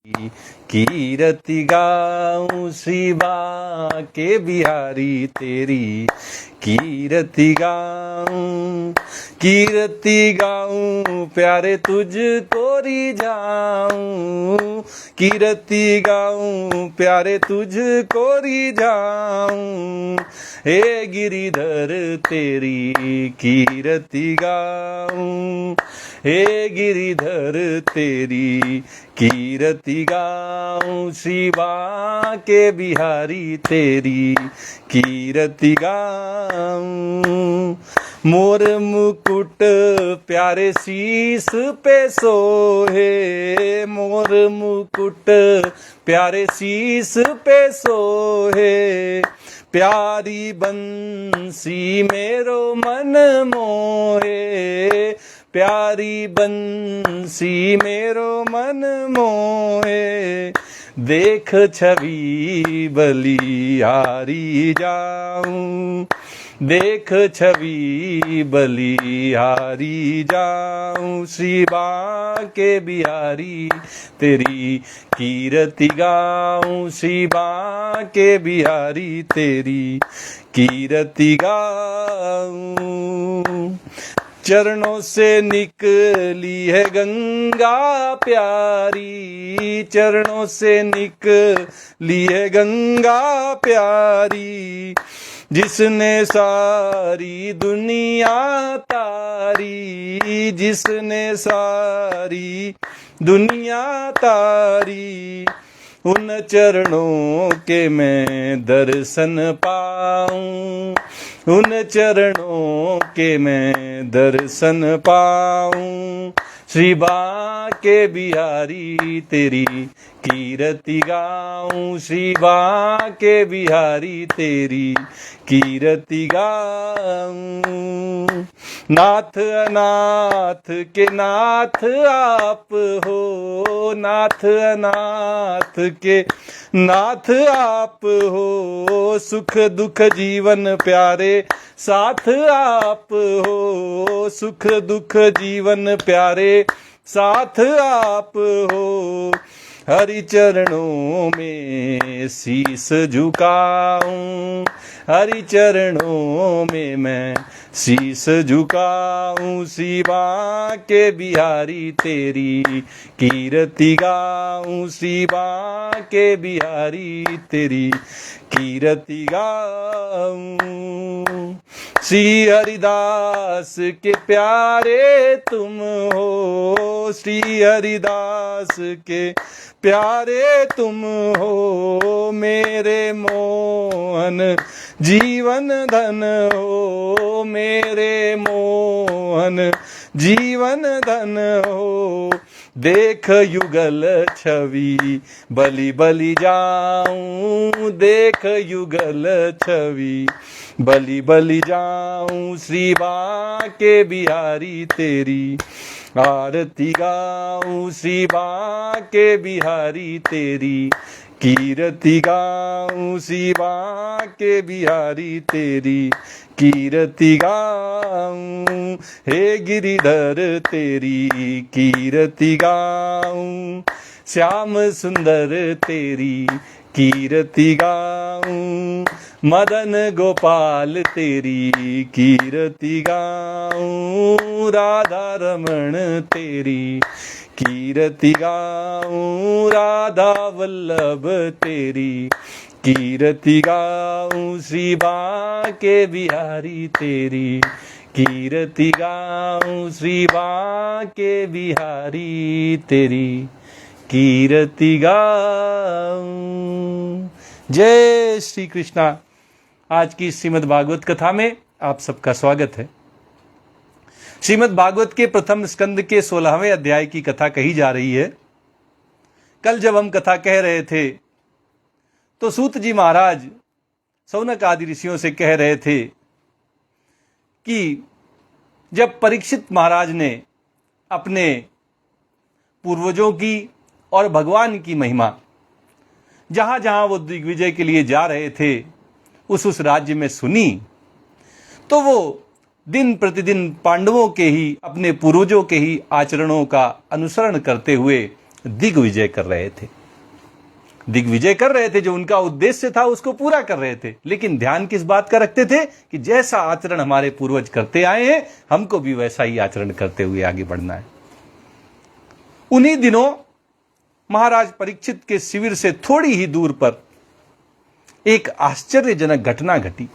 कीरति गाऊं शिवा के बिहारी तेरी कीरति गाऊं, कीरति गाऊं प्यारे तुझको रिझाऊं, कीरति गाऊं प्यारे तुझको रिझाऊं, हे गिरिधर तेरी कीरति गाऊं, हे गिरिधर तेरी कीरति गाऊं, शिवा के बिहारी तेरी कीरति गाऊं। मोर मुकुट प्यारे शीस पे सोहे, मोर मुकुट प्यारे शीस पे सोहे, प्यारी बंसी मेरो मन मोहे, प्यारी बंसी मेरो मन मोहे, देख छवि बलिहारी जाऊं, देख छवि बलिहारी जाऊं, शिवा के बिहारी तेरी कीरति गाऊं, शिवा के बिहारी तेरी कीरति गाऊं। चरणों से निकली है गंगा प्यारी, चरणों से निकली है गंगा प्यारी, जिसने सारी दुनिया तारी, जिसने सारी दुनिया तारी, उन चरणों के मैं दर्शन पाऊं, उन चरणों के मैं दर्शन पाऊं, शिवा के बिहारी तेरी कीरति गाऊं, शिवा के बिहारी तेरी कीरति गाऊं। नाथ अनाथ के नाथ आप हो, नाथ अनाथ के नाथ आप हो, सुख दुख जीवन प्यारे साथ आप हो, सुख दुख जीवन प्यारे साथ आप हो, हरि चरणों में शीस झुकाऊं, हरि चरणों में मैं शीस झुकाऊं, शिवा के बिहारी तेरी कीरति गाऊं, शिवा के बिहारी तेरी कीरति गाऊं। श्री हरिदास के प्यारे तुम हो, श्री हरिदास के प्यारे तुम हो, मेरे मोहन जीवन धन हो, मेरे मोहन जीवन धन हो, देख युगल छवि बलि बलि जाऊं, देख युगल छवि बलि बलि जाऊं, शिवा के बिहारी तेरी आरती गाऊं, शिवा के बिहारी तेरी कीरति गाऊं, शिवा के बिहारी तेरी कीरति गाऊं, हे गिरिधर तेरी कीरति गाऊं, श्याम सुंदर तेरी कीरति गाऊं, मदन गोपाल तेरी कीरति गाऊं, राधा रमण तेरी कीरति गाऊं, राधा वल्लभ तेरी कीरति गाऊं, शिवा के बिहारी तेरी कीरति गाऊं, शिवा के बिहारी तेरी कीरति गाऊं। जय श्री कृष्णा। आज की श्रीमद् भागवत कथा में आप सबका स्वागत है। श्रीमद् भागवत के प्रथम स्कंद के 16वें अध्याय की कथा कही जा रही है। कल जब हम कथा कह रहे थे तो सूत जी महाराज शौनक आदि ऋषियों से कह रहे थे कि जब परीक्षित महाराज ने अपने पूर्वजों की और भगवान की महिमा जहाँ जहाँ वो दिग्विजय के लिए जा रहे थे उस राज्य में सुनी, तो वो दिन प्रतिदिन पांडवों के ही, अपने पूर्वजों के ही आचरणों का अनुसरण करते हुए दिग्विजय कर रहे थे। दिग्विजय कर रहे थे, जो उनका उद्देश्य था उसको पूरा कर रहे थे, लेकिन ध्यान किस बात का रखते थे कि जैसा आचरण हमारे पूर्वज करते आए हैं हमको भी वैसा ही आचरण करते हुए आगे बढ़ना है। उन्हीं दिनों महाराज परीक्षित के शिविर से थोड़ी ही दूर पर एक आश्चर्यजनक घटना घटी।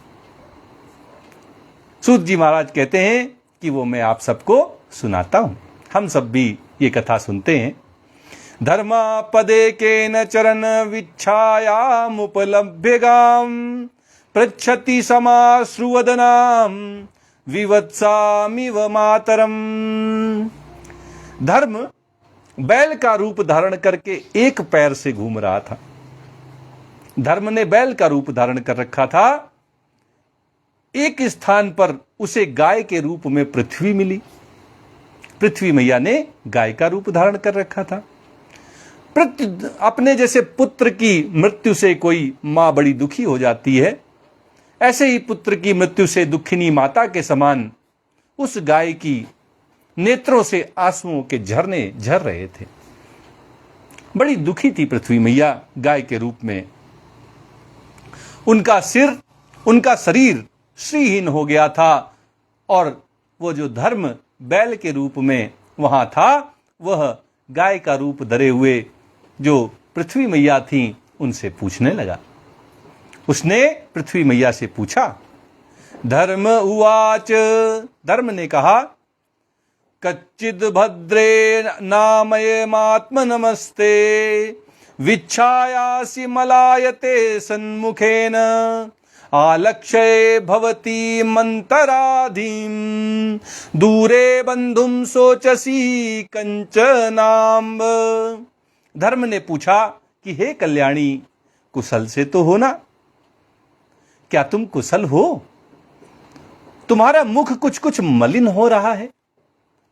सूत जी महाराज कहते हैं कि वो मैं आप सबको सुनाता हूं, हम सब भी ये कथा सुनते हैं। धर्मापदे केन चरण विच्छायामुपलभ्यगाम पृच्छति समाश्रुवदनाम विवत्सामिव मातरम। धर्म बैल का रूप धारण करके एक पैर से घूम रहा था। धर्म ने बैल का रूप धारण कर रखा था। एक स्थान पर उसे गाय के रूप में पृथ्वी मिली। पृथ्वी मैया ने गाय का रूप धारण कर रखा था। अपने जैसे पुत्र की मृत्यु से कोई मां बड़ी दुखी हो जाती है, ऐसे ही पुत्र की मृत्यु से दुखिनी माता के समान उस गाय की नेत्रों से आंसुओं के झरने झर रहे थे। बड़ी दुखी थी पृथ्वी मैया गाय के रूप में। उनका सिर, उनका शरीर श्रीहीन हो गया था और वो जो धर्म बैल के रूप में वहां था, वह गाय का रूप धरे हुए जो पृथ्वी मैया थी उनसे पूछने लगा। उसने पृथ्वी मैया से पूछा। धर्म उवाच, धर्म ने कहा, कच्चिद भद्रे नामयमात्म नमस्ते विच्छायासि मलायते सन्मुखेन आलक्ष्ये भवती मंतराधीम दूरे बंधुम सोचसी कंचनाम्ब। धर्म ने पूछा कि हे कल्याणी, कुशल से तो हो ना? क्या तुम कुशल हो? तुम्हारा मुख कुछ कुछ मलिन हो रहा है।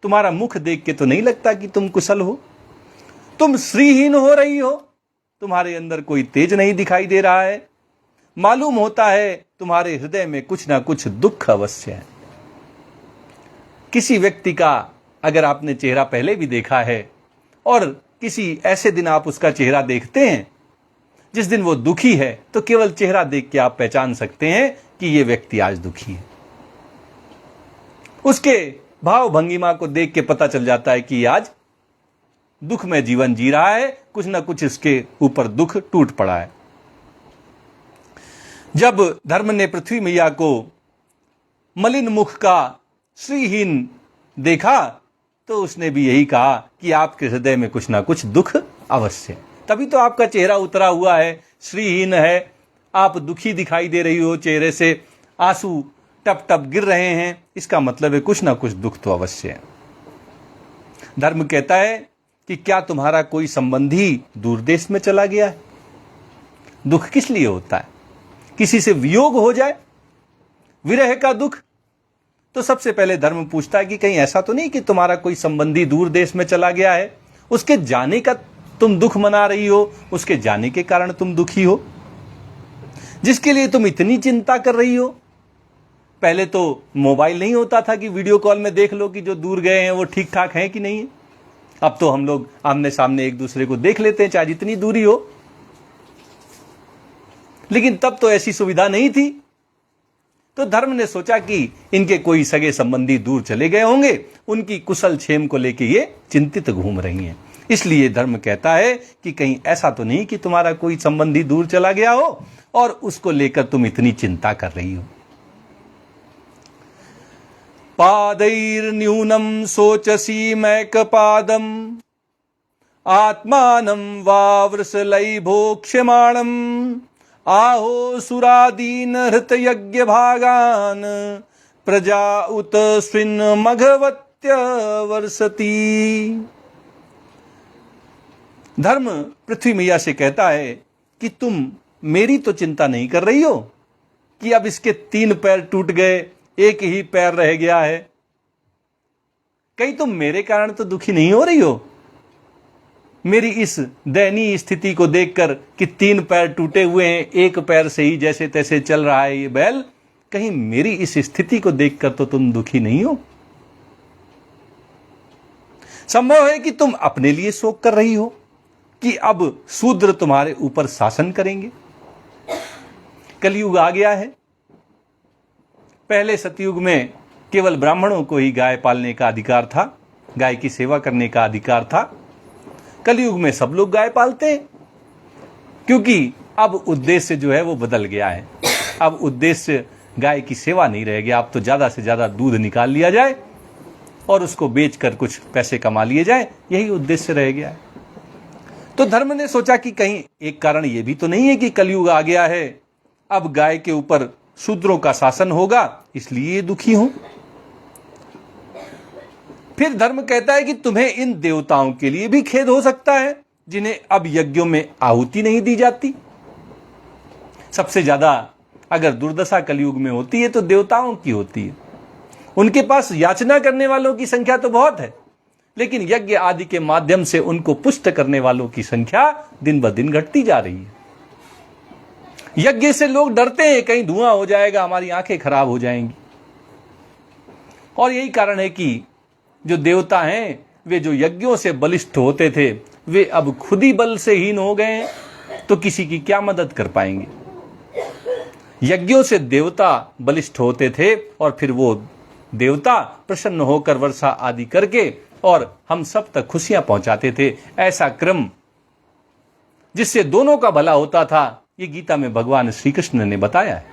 तुम्हारा मुख देख के तो नहीं लगता कि तुम कुशल हो। तुम श्रीहीन हो रही हो। तुम्हारे अंदर कोई तेज नहीं दिखाई दे रहा है। मालूम होता है तुम्हारे हृदय में कुछ ना कुछ दुख अवश्य है। किसी व्यक्ति का अगर आपने चेहरा पहले भी देखा है और किसी ऐसे दिन आप उसका चेहरा देखते हैं जिस दिन वो दुखी है, तो केवल चेहरा देख के आप पहचान सकते हैं कि ये व्यक्ति आज दुखी है। उसके भाव भंगिमा को देख के पता चल जाता है कि आज दुख में जीवन जी रहा है, कुछ ना कुछ इसके ऊपर दुख टूट पड़ा है। जब धर्म ने पृथ्वी मैया को मलिन मुख का श्रीहीन देखा तो उसने भी यही कहा कि आपके हृदय में कुछ ना कुछ दुख अवश्य है। तभी तो आपका चेहरा उतरा हुआ है, श्रीहीन है, आप दुखी दिखाई दे रही हो, चेहरे से आंसू टप टप गिर रहे हैं। इसका मतलब है कुछ ना कुछ दुख तो अवश्य है। धर्म कहता है कि क्या तुम्हारा कोई संबंधी दूर देश में चला गया है? दुख किस लिए होता है? किसी से वियोग हो जाए, विरह का दुख। तो सबसे पहले धर्म पूछता है कि कहीं ऐसा तो नहीं कि तुम्हारा कोई संबंधी दूर देश में चला गया है, उसके जाने का तुम दुख मना रही हो, उसके जाने के कारण तुम दुखी हो, जिसके लिए तुम इतनी चिंता कर रही हो। पहले तो मोबाइल नहीं होता था कि वीडियो कॉल में देख लो कि जो दूर गए हैं वो ठीक ठाक हैं कि नहीं है। अब तो हम लोग आमने सामने एक दूसरे को देख लेते हैं, चाहे जितनी दूरी हो। लेकिन तब तो ऐसी सुविधा नहीं थी। तो धर्म ने सोचा कि इनके कोई सगे संबंधी दूर चले गए होंगे, उनकी कुशल क्षेम को लेके ये चिंतित घूम रही हैं। इसलिए धर्म कहता है कि कहीं ऐसा तो नहीं कि तुम्हारा कोई संबंधी दूर चला गया हो और उसको लेकर तुम इतनी चिंता कर रही हो। पादैर्न्यूनम सोचसी मैकपादम आत्मानं वा वृषलैभोक्ष्यमाणं आहो सुरादीन हृत यज्ञ भागान प्रजा उत स्विन मघवत्य वर्षति। धर्म पृथ्वी मैया से कहता है कि तुम मेरी तो चिंता नहीं कर रही हो कि अब इसके 3 पैर टूट गए, एक ही पैर रह गया है। कहीं तुम मेरे कारण तो दुखी नहीं हो रही हो? मेरी इस दयनीय स्थिति को देखकर कि 3 पैर टूटे हुए हैं, एक पैर से ही जैसे तैसे चल रहा है ये बैल, कहीं मेरी इस स्थिति को देखकर तो तुम दुखी नहीं हो? संभव है कि तुम अपने लिए शोक कर रही हो, कि अब शूद्र तुम्हारे ऊपर शासन करेंगे। कलयुग आ गया है। पहले सतयुग में केवल ब्राह्मणों को ही गाय पालने का अधिकार था, गाय की सेवा करने का अधिकार था। कलयुग में सब लोग गाय पालते हैं, क्योंकि अब उद्देश्य जो है वो बदल गया है। अब उद्देश्य गाय की सेवा नहीं रह गया। अब तो ज्यादा से ज्यादा दूध निकाल लिया जाए और उसको बेचकर कुछ पैसे कमा लिए जाए, यही उद्देश्य रह गया है। तो धर्म ने सोचा कि कहीं एक कारण ये भी तो नहीं है कि कलयुग आ गया है, अब गाय के ऊपर शूद्रों का शासन होगा, इसलिए दुखी हूं। फिर धर्म कहता है कि तुम्हें इन देवताओं के लिए भी खेद हो सकता है, जिन्हें अब यज्ञों में आहुति नहीं दी जाती। सबसे ज्यादा अगर दुर्दशा कलयुग में होती है तो देवताओं की होती है। उनके पास याचना करने वालों की संख्या तो बहुत है, लेकिन यज्ञ आदि के माध्यम से उनको पुष्ट करने वालों की संख्या दिन ब दिन घटती जा रही है। यज्ञ से लोग डरते हैं, कहीं धुआं हो जाएगा, हमारी आंखें खराब हो जाएंगी। और यही कारण है कि जो देवता हैं, वे जो यज्ञों से बलिष्ठ होते थे, वे अब खुद ही बल से हीन हो गए हैं, तो किसी की क्या मदद कर पाएंगे। यज्ञों से देवता बलिष्ठ होते थे और फिर वो देवता प्रसन्न होकर वर्षा आदि करके और हम सब तक खुशियां पहुंचाते थे। ऐसा क्रम जिससे दोनों का भला होता था, ये गीता में भगवान श्री कृष्ण ने बताया है।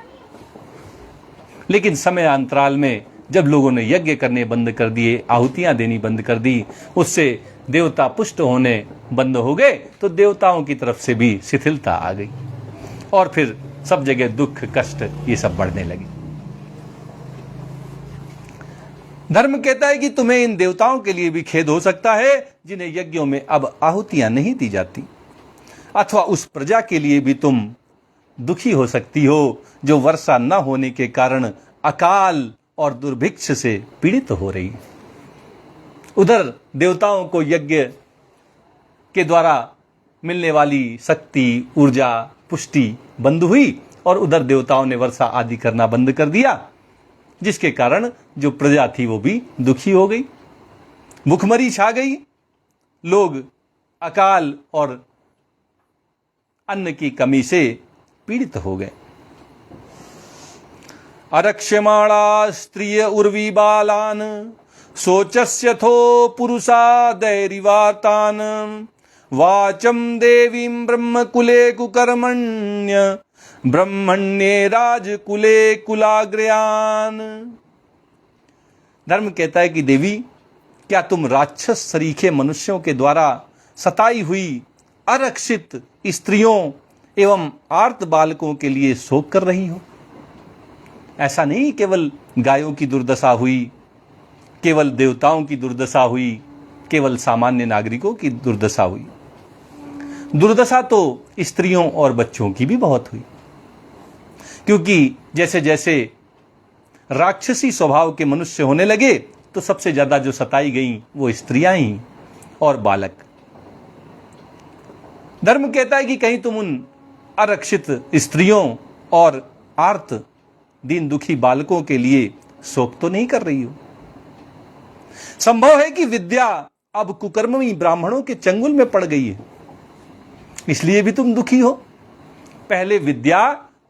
लेकिन समय अंतराल में जब लोगों ने यज्ञ करने बंद कर दिए, आहुतियां देनी बंद कर दी, उससे देवता पुष्ट होने बंद हो गए, तो देवताओं की तरफ से भी शिथिलता आ गई और फिर सब जगह दुख कष्ट ये सब बढ़ने लगे। धर्म कहता है कि तुम्हें इन देवताओं के लिए भी खेद हो सकता है, जिन्हें यज्ञों में अब आहुतियां नहीं दी जाती, अथवा उस प्रजा के लिए भी तुम दुखी हो सकती हो, जो वर्षा न होने के कारण अकाल और दुर्भिक्ष से पीड़ित हो रही। उधर देवताओं को यज्ञ के द्वारा मिलने वाली शक्ति, ऊर्जा, पुष्टि बंद हुई और उधर देवताओं ने वर्षा आदि करना बंद कर दिया, जिसके कारण जो प्रजा थी वो भी दुखी हो गई। भुखमरी छा गई, लोग अकाल और अन्न की कमी से पीड़ित हो गए। अरक्ष्यमाणा स्त्रिय उर्वी बालान शोचस्यथो पुरुषा दैरिवातान वाचम देवीं ब्रह्मकुले कुकर्मण्य ब्रह्मण्ये राजकुले कुलाग्रयान। धर्म कहता है कि देवी, क्या तुम राक्षस सरीखे मनुष्यों के द्वारा सताई हुई अरक्षित स्त्रियों एवं आर्त बालकों के लिए शोक कर रही हो? ऐसा नहीं केवल गायों की दुर्दशा हुई, केवल देवताओं की दुर्दशा हुई, केवल सामान्य नागरिकों की दुर्दशा हुई। दुर्दशा तो स्त्रियों और बच्चों की भी बहुत हुई, क्योंकि जैसे जैसे राक्षसी स्वभाव के मनुष्य होने लगे, तो सबसे ज्यादा जो सताई गई वो स्त्रियां ही और बालक। धर्म कहता है कि कहीं तुम उन अरक्षित स्त्रियों और आर्त दीन दुखी बालकों के लिए शोक तो नहीं कर रही हो? संभव है कि विद्या अब कुकर्मी ब्राह्मणों के चंगुल में पड़ गई है, इसलिए भी तुम दुखी हो। पहले विद्या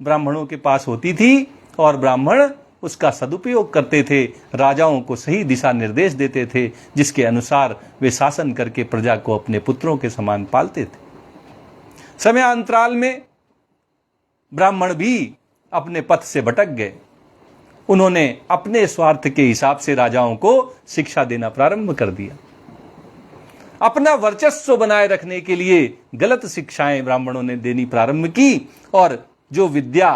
ब्राह्मणों के पास होती थी और ब्राह्मण उसका सदुपयोग करते थे, राजाओं को सही दिशा निर्देश देते थे, जिसके अनुसार वे शासन करके प्रजा को अपने पुत्रों के समान पालते थे। समय अंतराल में ब्राह्मण भी अपने पथ से भटक गए। उन्होंने अपने स्वार्थ के हिसाब से राजाओं को शिक्षा देना प्रारंभ कर दिया। अपना वर्चस्व बनाए रखने के लिए गलत शिक्षाएं ब्राह्मणों ने देनी प्रारंभ की, और जो विद्या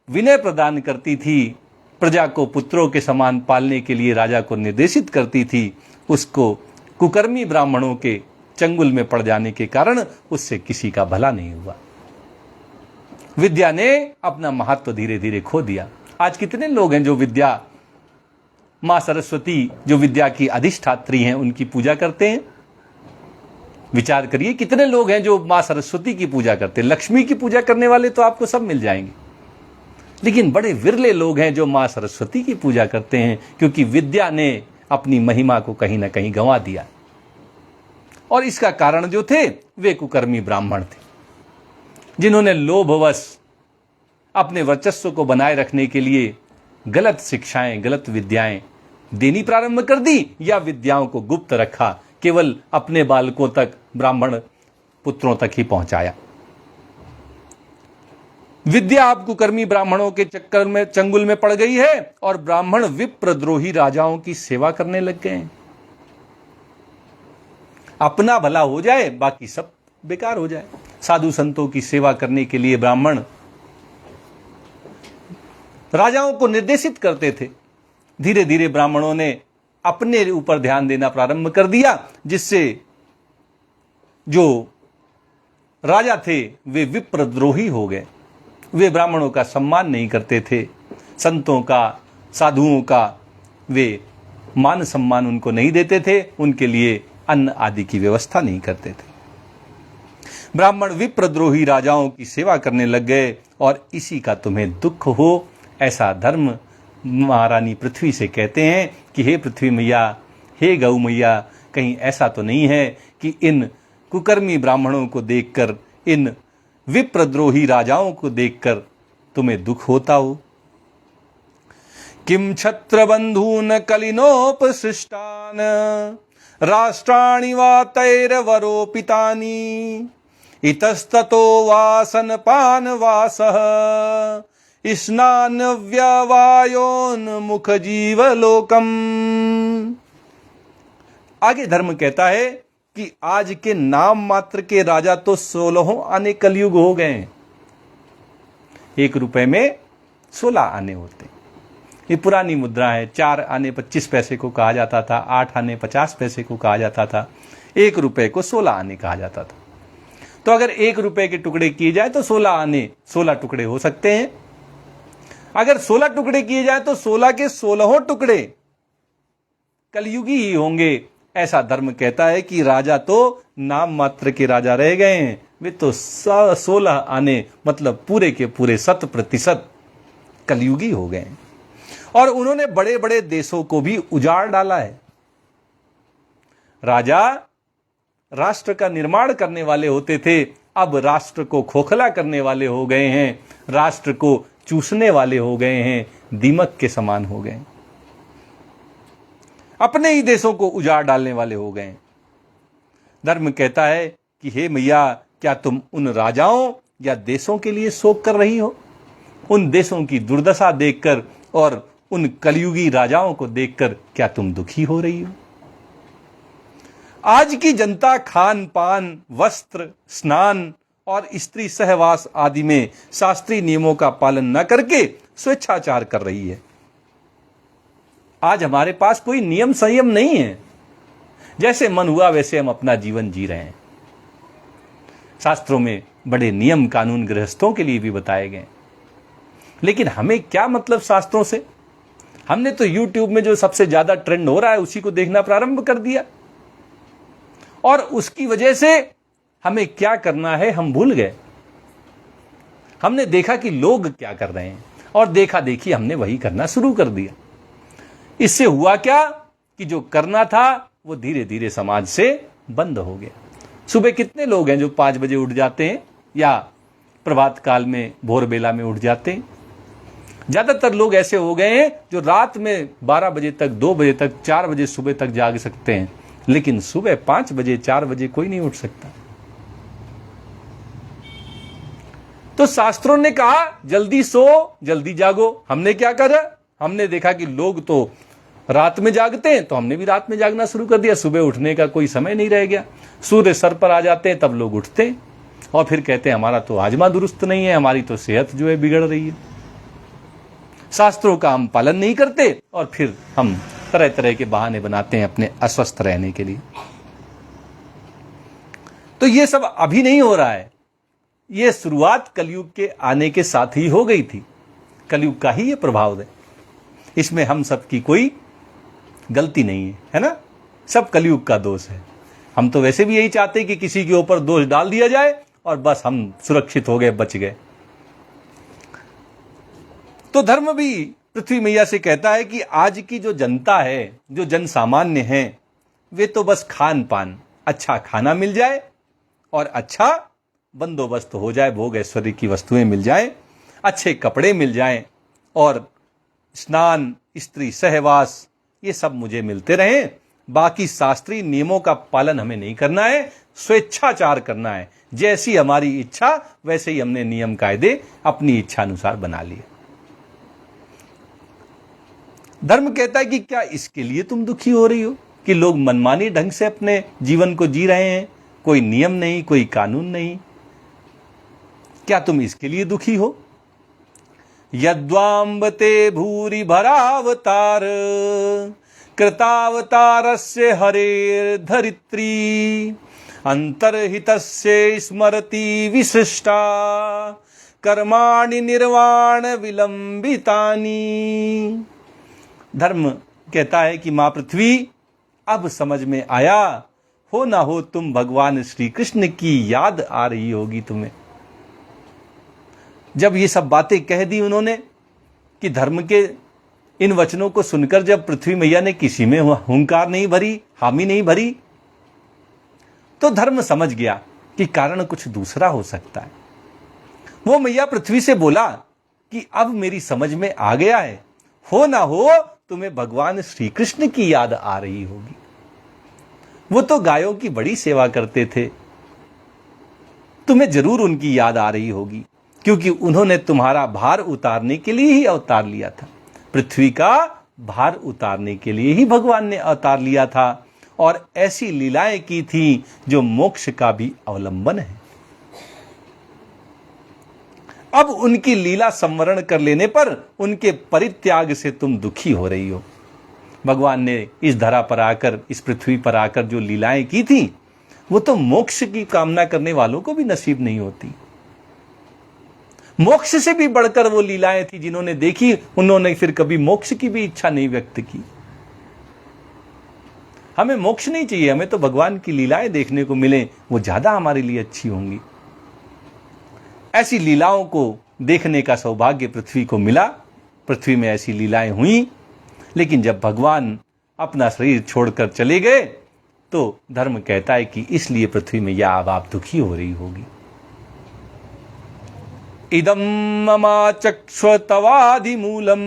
विनय प्रदान करती थी, प्रजा को पुत्रों के समान पालने के लिए राजा को निर्देशित करती थी, उसको कुकर्मी ब्राह्मणों के चंगुल में पड़ जाने के कारण उससे किसी का भला नहीं हुआ। विद्या ने अपना महत्व धीरे धीरे खो दिया। आज कितने लोग हैं जो विद्या, मां सरस्वती जो विद्या की अधिष्ठात्री हैं, उनकी पूजा करते हैं? विचार करिए, कितने लोग हैं जो मां सरस्वती की पूजा करते हैं? लक्ष्मी की पूजा करने वाले तो आपको सब मिल जाएंगे, लेकिन बड़े विरले लोग हैं जो मां सरस्वती की पूजा करते हैं, क्योंकि विद्या ने अपनी महिमा को कहीं ना कहीं गंवा दिया। और इसका कारण जो थे वे कुकर्मी ब्राह्मण थे, जिन्होंने लोभवश अपने वर्चस्व को बनाए रखने के लिए गलत शिक्षाएं, गलत विद्याएं देनी प्रारंभ कर दी या विद्याओं को गुप्त रखा, केवल अपने बालकों तक, ब्राह्मण पुत्रों तक ही पहुंचाया। विद्या अब कुकर्मी ब्राह्मणों के चक्कर में, चंगुल में पड़ गई है और ब्राह्मण विप्रद्रोही राजाओं की सेवा करने लग गए हैं। अपना भला हो जाए, बाकी सब बेकार हो जाए। साधु संतों की सेवा करने के लिए ब्राह्मण राजाओं को निर्देशित करते थे। धीरे धीरे ब्राह्मणों ने अपने ऊपर ध्यान देना प्रारंभ कर दिया, जिससे जो राजा थे वे विप्रद्रोही हो गए। वे ब्राह्मणों का सम्मान नहीं करते थे, संतों का, साधुओं का वे मान सम्मान उनको नहीं देते थे, उनके लिए अन्न आदि की व्यवस्था नहीं करते थे। ब्राह्मण विप्रद्रोही राजाओं की सेवा करने लग गए और इसी का तुम्हें दुख हो, ऐसा धर्म महारानी पृथ्वी से कहते हैं कि हे पृथ्वी मैया, हे गौ मैया, कहीं ऐसा तो नहीं है कि इन कुकर्मी ब्राह्मणों को देखकर, इन विप्रद्रोही राजाओं को देखकर तुम्हें दुख होता हो। किम छत्रबंधून कलिनोपसृष्टान राष्ट्राणि वा तैरवरोपितानि इतस्ततो वासन पान वासः स्नान व्यवायोन्मुख जीवलोकम। आगे धर्म कहता है कि आज के नाम मात्र के राजा तो 16 आने कलयुग हो गए हैं। 1 रुपए में 16 आने होते हैं। ये पुरानी मुद्रा है। 4 आने 25 पैसे को कहा जाता था, 8 आने 50 पैसे को कहा जाता था, 1 रुपए को 16 आने कहा जाता था। तो अगर 1 रुपए के टुकड़े किए जाए तो 16 आने 16 टुकड़े हो सकते हैं। अगर 16 टुकड़े किए जाए तो 16 के 16 टुकड़े कलयुगी ही होंगे। ऐसा धर्म कहता है कि राजा तो नाम मात्र के राजा रह गए हैं, वे तो 16 आने मतलब पूरे के पूरे 100% कलयुगी हो गए हैं। और उन्होंने बड़े बड़े देशों को भी उजाड़ डाला है। राजा राष्ट्र का निर्माण करने वाले होते थे, अब राष्ट्र को खोखला करने वाले हो गए हैं, राष्ट्र को चूसने वाले हो गए हैं, दीमक के समान हो गए, अपने ही देशों को उजाड़ डालने वाले हो गए। धर्म कहता है कि हे मैया, क्या तुम उन राजाओं या देशों के लिए शोक कर रही हो? उन देशों की दुर्दशा देखकर और उन कलयुगी राजाओं को देखकर क्या तुम दुखी हो रही हो? आज की जनता खान पान, वस्त्र, स्नान और स्त्री सहवास आदि में शास्त्रीय नियमों का पालन न करके स्वेच्छाचार कर रही है। आज हमारे पास कोई नियम संयम नहीं है। जैसे मन हुआ वैसे हम अपना जीवन जी रहे हैं। शास्त्रों में बड़े नियम कानून गृहस्थों के लिए भी बताए गए, लेकिन हमें क्या मतलब शास्त्रों से? हमने तो YouTube में जो सबसे ज्यादा ट्रेंड हो रहा है उसी को देखना प्रारंभ कर दिया, और उसकी वजह से हमें क्या करना है हम भूल गए। हमने देखा कि लोग क्या कर रहे हैं और देखा देखी हमने वही करना शुरू कर दिया। इससे हुआ क्या कि जो करना था वो धीरे धीरे समाज से बंद हो गया। सुबह कितने लोग हैं जो 5 बजे उठ जाते हैं या प्रभात काल में भोर बेला में उठ जाते हैं? ज्यादातर लोग ऐसे हो गए हैं जो रात में 12 बजे तक, 2 बजे तक, 4 बजे सुबह तक जाग सकते हैं, लेकिन सुबह 5 बजे 4 बजे कोई नहीं उठ सकता। तो शास्त्रों ने कहा जल्दी सो जल्दी जागो। हमने क्या करा? हमने देखा कि लोग तो रात में जागते हैं, तो हमने भी रात में जागना शुरू कर दिया। सुबह उठने का कोई समय नहीं रह गया। सूर्य सर पर आ जाते हैं तब लोग उठते हैं और फिर कहते हैं हमारा तो हाजमा दुरुस्त नहीं है, हमारी तो सेहत जो है बिगड़ रही है। शास्त्रों का हम पालन नहीं करते और फिर हम तरह तरह के बहाने बनाते हैं अपने अस्वस्थ रहने के लिए। तो ये सब अभी नहीं हो रहा है, ये शुरुआत कलयुग के आने के साथ ही हो गई थी। कलयुग का ही ये प्रभाव है, इसमें हम सब की कोई गलती नहीं है, है ना? सब कलयुग का दोष है। हम तो वैसे भी यही चाहते हैं कि किसी के ऊपर दोष डाल दिया जाए और बस हम सुरक्षित हो गए, बच गए। तो धर्म भी पृथ्वी मैया से कहता है कि आज की जो जनता है, जो जन सामान्य है, वे तो बस खान पान, अच्छा खाना मिल जाए और अच्छा बंदोबस्त हो जाए, भोग ऐश्वर्य की वस्तुएं मिल जाए, अच्छे कपड़े मिल जाएं और स्नान, स्त्री सहवास, ये सब मुझे मिलते रहें। बाकी शास्त्रीय नियमों का पालन हमें नहीं करना है, स्वेच्छाचार करना है। जैसी हमारी इच्छा वैसे ही हमने नियम कायदे अपनी इच्छा अनुसार बना लिए। धर्म कहता है कि क्या इसके लिए तुम दुखी हो रही हो कि लोग मनमानी ढंग से अपने जीवन को जी रहे हैं, कोई नियम नहीं, कोई कानून नहीं, क्या तुम इसके लिए दुखी हो? यद्वाम्बते भूरि भरावतार कृतावतारस्य हरेर् धरित्री अंतर्हितस्य स्मरति विशिष्टा कर्माणि निर्वाण विलंबितानि। धर्म कहता है कि मां पृथ्वी, अब समझ में आया, हो ना हो तुम भगवान श्री कृष्ण की याद आ रही होगी तुम्हें। जब ये सब बातें कह दी उन्होंने कि धर्म के इन वचनों को सुनकर जब पृथ्वी मैया ने किसी में हुंकार नहीं भरी, हामी नहीं भरी, तो धर्म समझ गया कि कारण कुछ दूसरा हो सकता है। वो मैया पृथ्वी से बोला कि अब मेरी समझ में आ गया है, हो ना हो तुम्हें भगवान श्री कृष्ण की याद आ रही होगी। वो तो गायों की बड़ी सेवा करते थे, तुम्हें जरूर उनकी याद आ रही होगी, क्योंकि उन्होंने तुम्हारा भार उतारने के लिए ही अवतार लिया था। पृथ्वी का भार उतारने के लिए ही भगवान ने अवतार लिया था और ऐसी लीलाएं की थी जो मोक्ष का भी अवलंबन है। अब उनकी लीला संवरण कर लेने पर उनके परित्याग से तुम दुखी हो रही हो। भगवान ने इस धरा पर आकर, इस पृथ्वी पर आकर जो लीलाएं की थी, वो तो मोक्ष की कामना करने वालों को भी नसीब नहीं होती। मोक्ष से भी बढ़कर वो लीलाएं थी जिन्होंने देखी, उन्होंने फिर कभी मोक्ष की भी इच्छा नहीं व्यक्त की। हमें मोक्ष नहीं चाहिए, हमें तो भगवान की लीलाएं देखने को मिले, वो ज्यादा हमारे लिए अच्छी होंगी। ऐसी लीलाओं को देखने का सौभाग्य पृथ्वी को मिला। पृथ्वी में ऐसी लीलाएं हुई, लेकिन जब भगवान अपना शरीर छोड़कर चले गए तो धर्म कहता है कि इसलिए पृथ्वी में या अब आप दुखी हो रही होगी। इदं ममा चक्ष्वतवादिमूलम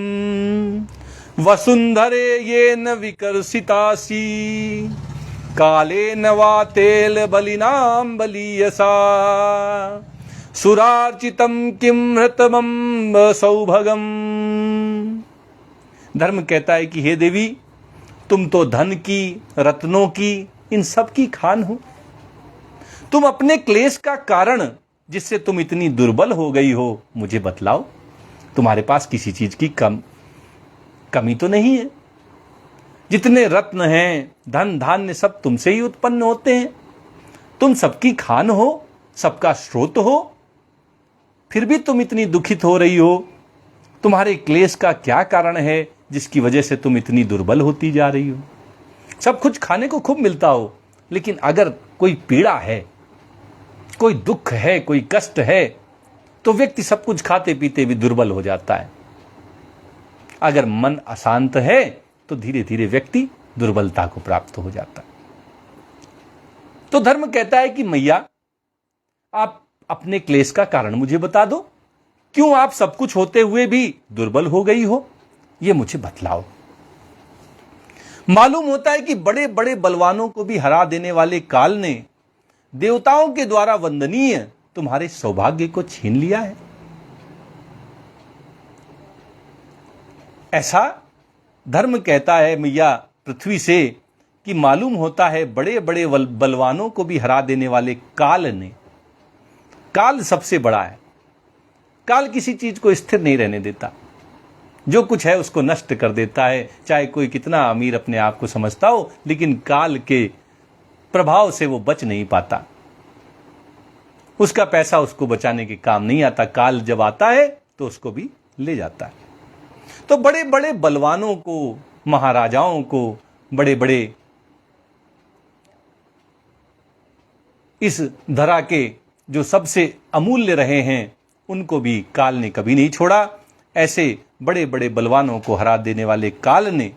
वसुंधरे येन विकर्षितासी कालेन वातेल बलिनाम बलीयसा सुरार्चितम किम हृतमं सौभगम। धर्म कहता है कि हे देवी, तुम तो धन की, रत्नों की, इन सब की खान हो। तुम अपने क्लेश का कारण, जिससे तुम इतनी दुर्बल हो गई हो, मुझे बतलाओ। तुम्हारे पास किसी चीज की कमी तो नहीं है। जितने रत्न हैं, धन धान्य, सब तुमसे ही उत्पन्न होते हैं। तुम सबकी खान हो, सबका स्रोत हो, फिर भी तुम इतनी दुखित हो रही हो। तुम्हारे क्लेश का क्या कारण है जिसकी वजह से तुम इतनी दुर्बल होती जा रही हो? सब कुछ खाने को खूब मिलता हो, लेकिन अगर कोई पीड़ा है, कोई दुख है, कोई कष्ट है, तो व्यक्ति सब कुछ खाते पीते भी दुर्बल हो जाता है। अगर मन अशांत है तो धीरे धीरे व्यक्ति दुर्बलता को प्राप्त हो जाता है। तो धर्म कहता है कि मैया, आप अपने क्लेश का कारण मुझे बता दो। क्यों आप सब कुछ होते हुए भी दुर्बल हो गई हो, ये मुझे बतलाओ। मालूम होता है कि बड़े बड़े बलवानों को भी हरा देने वाले काल ने देवताओं के द्वारा वंदनीय तुम्हारे सौभाग्य को छीन लिया है। ऐसा धर्म कहता है मैया पृथ्वी से कि मालूम होता है बड़े बड़े बलवानों को भी हरा देने वाले काल ने, काल सबसे बड़ा है। काल किसी चीज को स्थिर नहीं रहने देता, जो कुछ है उसको नष्ट कर देता है। चाहे कोई कितना अमीर अपने आप को समझता हो, लेकिन काल के प्रभाव से वो बच नहीं पाता। उसका पैसा उसको बचाने के काम नहीं आता। काल जब आता है तो उसको भी ले जाता है। तो बड़े बड़े बलवानों को, महाराजाओं को, बड़े बड़े इस धरा के जो सबसे अमूल्य रहे हैं, उनको भी काल ने कभी नहीं छोड़ा। ऐसे बड़े बड़े बलवानों को हरा देने वाले काल ने,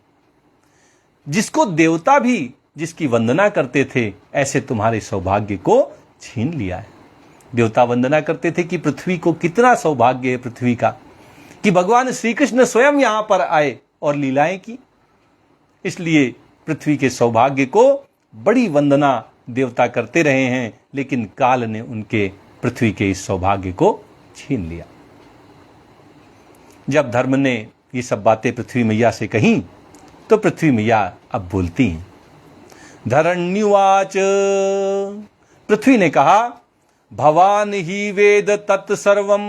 जिसको देवता भी जिसकी वंदना करते थे, ऐसे तुम्हारे सौभाग्य को छीन लिया है। देवता वंदना करते थे कि पृथ्वी को कितना सौभाग्य है पृथ्वी का, कि भगवान श्री कृष्ण स्वयं यहां पर आए और लीलाएं की। इसलिए पृथ्वी के सौभाग्य को बड़ी वंदना देवता करते रहे हैं, लेकिन काल ने उनके पृथ्वी के इस सौभाग्य को छीन लिया। जब धर्म ने ये सब बातें पृथ्वी मैया से कही, तो पृथ्वी मैया अब बोलती हैं। धरण्युवाच, पृथ्वी ने कहा, भवान ही वेद तत्सर्वम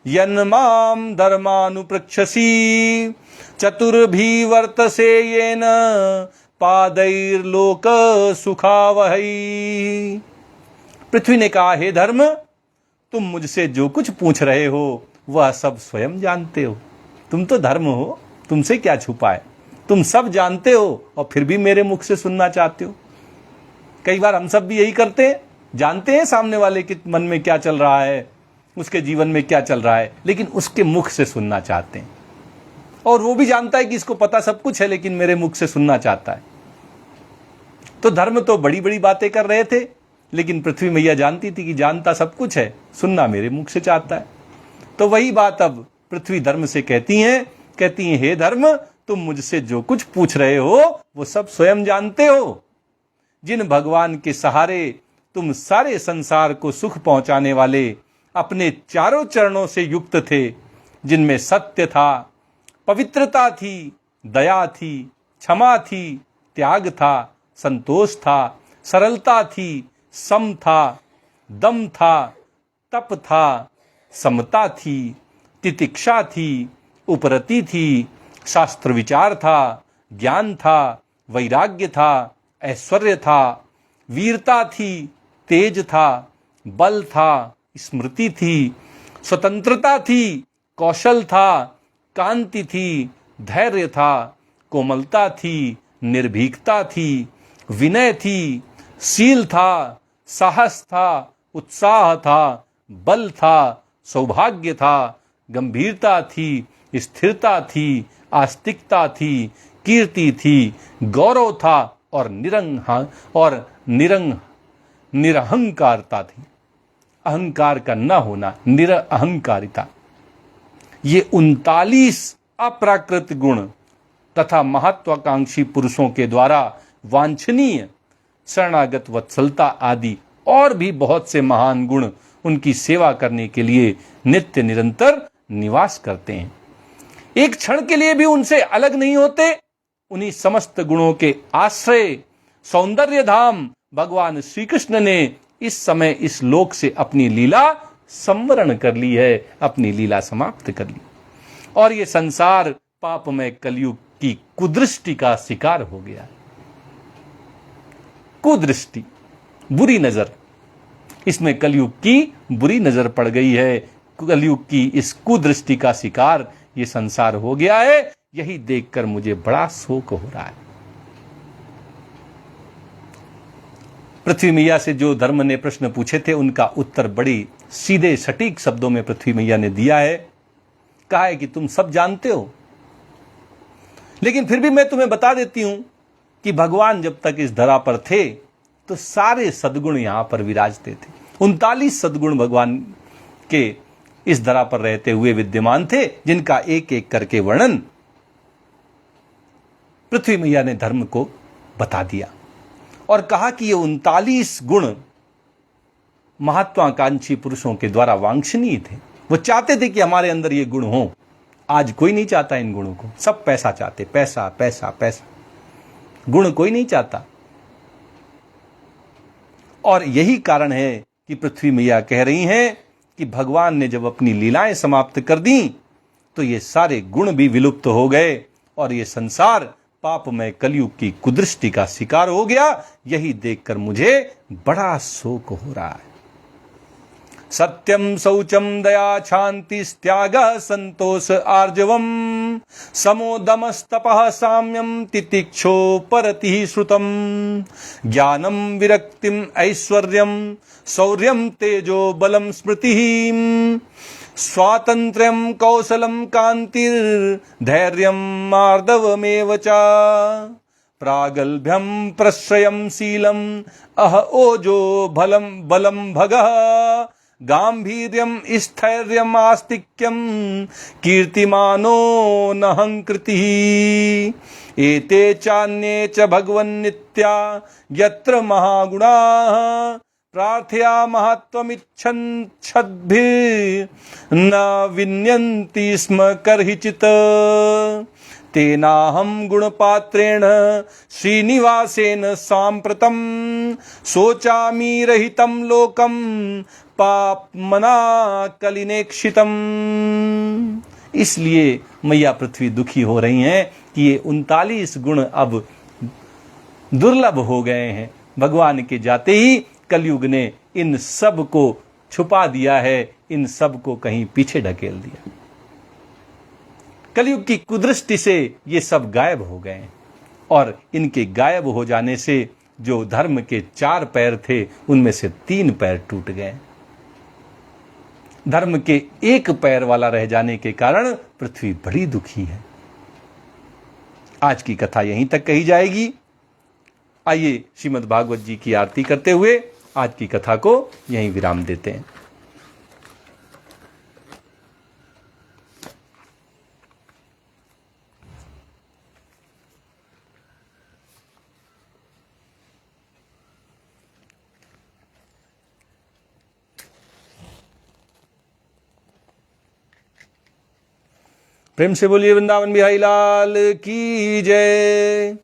यन्माम धर्मानुपृक्षसी चतुर्भी वर्तसे येन पादैर्लोक सुखावहै। पृथ्वी ने कहा, हे धर्म, तुम मुझसे जो कुछ पूछ रहे हो वह सब स्वयं जानते हो। तुम तो धर्म हो, तुमसे क्या छुपा है, तुम सब जानते हो और फिर भी मेरे मुख से सुनना चाहते हो। कई बार हम सब भी यही करते हैं, जानते हैं सामने वाले के मन में क्या चल रहा है, उसके जीवन में क्या चल रहा है, लेकिन उसके मुख से सुनना चाहते हैं। और वो भी जानता है कि इसको पता सब कुछ है, लेकिन मेरे मुख से सुनना चाहता है। तो धर्म तो बड़ी बड़ी बातें कर रहे थे, लेकिन पृथ्वी मैया जानती थी कि जानता सब कुछ है, सुनना मेरे मुख से चाहता है। तो वही बात अब पृथ्वी धर्म से कहती हैं, हे धर्म, तुम मुझसे जो कुछ पूछ रहे हो वो सब स्वयं जानते हो। जिन भगवान के सहारे तुम सारे संसार को सुख पहुंचाने वाले अपने चारों चरणों से युक्त थे, जिनमें सत्य था, पवित्रता थी, दया थी, क्षमा थी, त्याग था, संतोष था, सरलता थी, सम था, दम था, तप था, समता थी, तितिक्षा थी, उपरति थी, शास्त्र विचार था, ज्ञान था, वैराग्य था, ऐश्वर्य था, वीरता थी, तेज था, बल था, स्मृति थी, स्वतंत्रता थी, कौशल था, कांति थी, धैर्य था, कोमलता थी, निर्भीकता थी, विनय थी, शील था, साहस था, उत्साह था, बल था, सौभाग्य था, गंभीरता थी, स्थिरता थी, आस्तिकता थी, कीर्ति थी, गौरव था और निरहंकारता थी। अहंकार का न होना, निरअहंकारिता। ये 39 अप्राकृत गुण तथा महत्वाकांक्षी पुरुषों के द्वारा वांछनीय शरणागत वत्सलता आदि और भी बहुत से महान गुण उनकी सेवा करने के लिए नित्य निरंतर निवास करते हैं। एक क्षण के लिए भी उनसे अलग नहीं होते। उन्हीं समस्त गुणों के आश्रय सौंदर्य धाम भगवान श्री कृष्ण ने इस समय इस लोक से अपनी लीला संवरण कर ली है, अपनी लीला समाप्त कर ली, और ये संसार पापमय कलयुग की कुदृष्टि का शिकार हो गया। कुदृष्टि, बुरी नजर, इसमें कलयुग की बुरी नजर पड़ गई है। कलयुग की इस कुदृष्टि का शिकार ये संसार हो गया है। यही देखकर मुझे बड़ा शोक हो रहा है। पृथ्वी मैया से जो धर्म ने प्रश्न पूछे थे, उनका उत्तर बड़ी सीधे सटीक शब्दों में पृथ्वी मैया ने दिया है। कहा है कि तुम सब जानते हो, लेकिन फिर भी मैं तुम्हें बता देती हूं कि भगवान जब तक इस धरा पर थे तो सारे सद्गुण यहां पर विराजते थे। 39 सद्गुण भगवान के इस धरा पर रहते हुए विद्यमान थे, जिनका एक एक करके वर्णन पृथ्वी मैया ने धर्म को बता दिया और कहा कि ये 39 गुण महत्वाकांक्षी पुरुषों के द्वारा वांछनीय थे। वो चाहते थे कि हमारे अंदर ये गुण हो। आज कोई नहीं चाहता इन गुणों को, सब पैसा चाहते, पैसा पैसा पैसा, गुण कोई नहीं चाहता। और यही कारण है कि पृथ्वी मैया कह रही हैं कि भगवान ने जब अपनी लीलाएं समाप्त कर दी तो ये सारे गुण भी विलुप्त हो गए और ये संसार पापमय कलयुग की कुदृष्टि का शिकार हो गया। यही देखकर मुझे बड़ा शोक हो रहा है। सत्यम शौचम दया शांति त्याग संतोष आर्जवम समोदमस्तपः साम्यम तितिक्षो परति श्रुतम ज्ञानम विरक्तिम ऐश्वर्यम शौर्यम तेजो बलम स्मृति स्वातंत्र्यम कौशलम कांतिर्धैर्यम मार्दवमेव च प्रागल्भ्यम प्रश्रयम शीलम अह ओजो बलम बलम भगः गांभीर्यम स्थैर्यम आस्तिक्यम कीर्तिमानो नहंकृतिः एते चान्ये च भगवन्नित्या यत्र महागुणाः प्रार्थया महत्त्वमिच्छन्च्छद्भिर्न विन्यन्ति स्म कर्हिचित् तेनाहं गुणपात्रेण श्रीनिवासेन साम्प्रतं शोचामि रहितं लोकं पापमना कलिनेक्षितम्। इसलिए मैया पृथ्वी दुखी हो रही हैं कि ये 39 गुण अब दुर्लभ हो गए हैं। भगवान के जाते ही कलयुग ने इन सब को छुपा दिया है, इन सब को कहीं पीछे ढकेल दिया। कलयुग की कुदृष्टि से ये सब गायब हो गए और इनके गायब हो जाने से जो धर्म के 4 पैर थे उनमें से 3 पैर टूट गए। धर्म के 1 पैर वाला रह जाने के कारण पृथ्वी बड़ी दुखी है। आज की कथा यहीं तक कही जाएगी। आइए श्रीमद् भागवत जी की आरती करते हुए आज की कथा को यहीं विराम देते हैं। प्रेम से बोलिए वृंदावन बिहारी लाल की जय।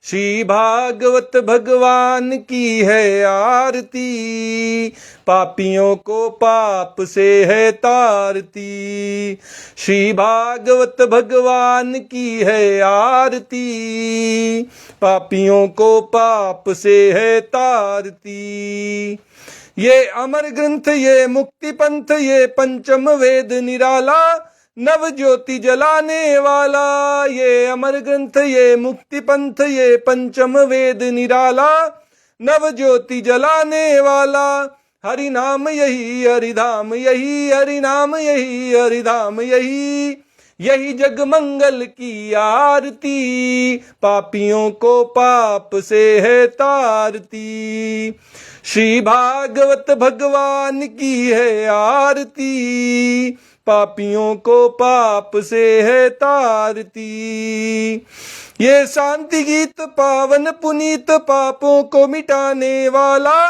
श्री भागवत भगवान की है आरती, पापियों को पाप से है तारती। श्री भागवत भगवान की है आरती, पापियों को पाप से है तारती। ये अमर ग्रंथ, ये मुक्ति पंथ, ये पंचम वेद निराला, नव ज्योति जलाने वाला। ये अमर ग्रंथ, ये मुक्ति पंथ, ये पंचम वेद निराला, नव ज्योति जलाने वाला। हरि नाम यही हरिधाम यही, हरि नाम यही हरिधाम यही, यही जग मंगल की आरती, पापियों को पाप से है तारती। श्री भागवत भगवान की है आरती, पापियों को पाप से है तारती। ये शांति गीत पावन पुनीत, पापों को मिटाने वाला,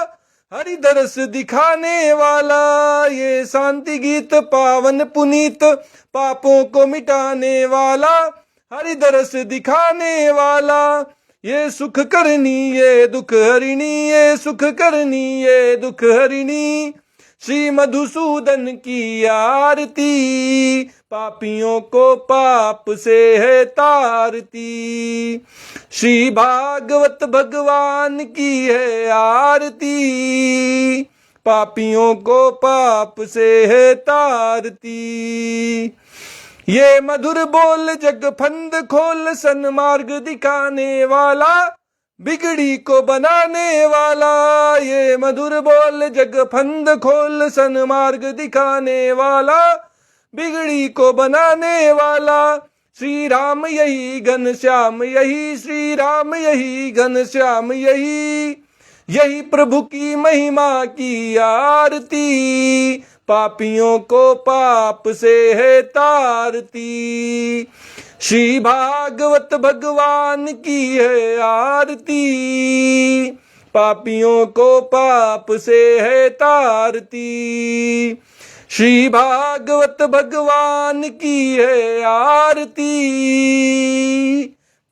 हरि दरस दिखाने वाला। ये शांति गीत पावन पुनीत, पापों को मिटाने वाला, हरि दरस दिखाने वाला। ये सुख करनी ये दुख हरिणी, ये सुख करनी ये दुख हरिणी, श्री मधुसूदन की आरती, पापियों को पाप से है तारती। श्री भागवत भगवान की है आरती, पापियों को पाप से है तारती। ये मधुर बोल जग फंद खोल, सन्मार्ग दिखाने वाला, बिगड़ी को बनाने वाला। ये मधुर बोल जग फंद खोल, सन्मार्ग दिखाने वाला, बिगड़ी को बनाने वाला। श्री राम यही घनश्याम यही, श्री राम यही घनश्याम यही, यही प्रभु की महिमा की आरती, पापियों को पाप से है तारती। श्री भागवत भगवान की है आरती, पापियों को पाप से है तारती। श्री भागवत भगवान की है आरती,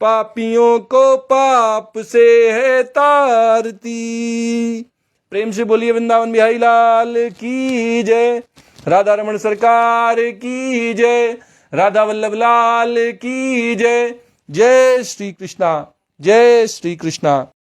पापियों को पाप से है तारती। प्रेम से बोलिए वृंदावन बिहारी लाल की जय। राधा रमण सरकार की जय। राधा वल्लभ लाल की जय। जय श्री कृष्णा, जय श्री कृष्णा।